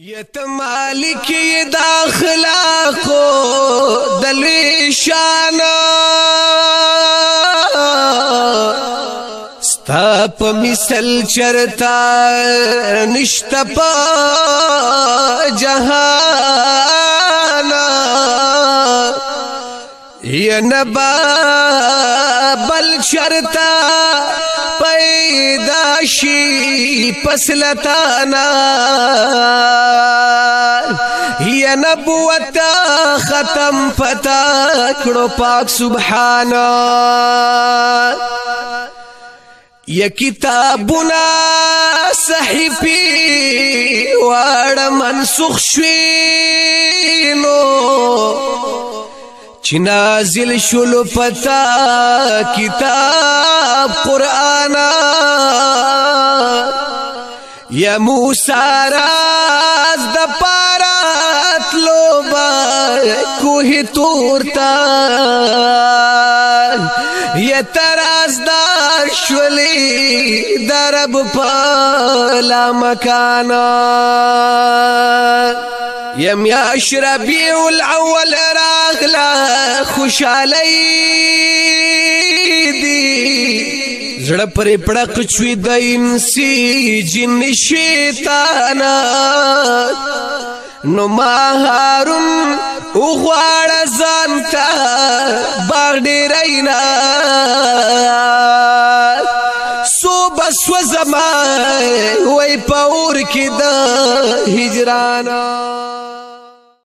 یت مالک د اخلاقو دلوی شان ستا په مثل چرتا نشتا په جهان یا نبا بل چرتا پیدا شي پسلتانا یا نبوت ختم پتا کړو پاک سبحانا یا کتابنا صحیفی واړه منسوخ شوینو چې نازل شول پتا کتاب قرآن یا موسی راز د پارات لوبا کوه تورتا یا تراز دار شولی درب پالا مکانا یم یا ربیع الاول راغلا خوشالی دی زړه پرې پړق چوي د انسي جن شیطانا نو ما هارون وغواړه ځان ته باغ ډېرینا سو بس وزما وای په اور کې د هجرانا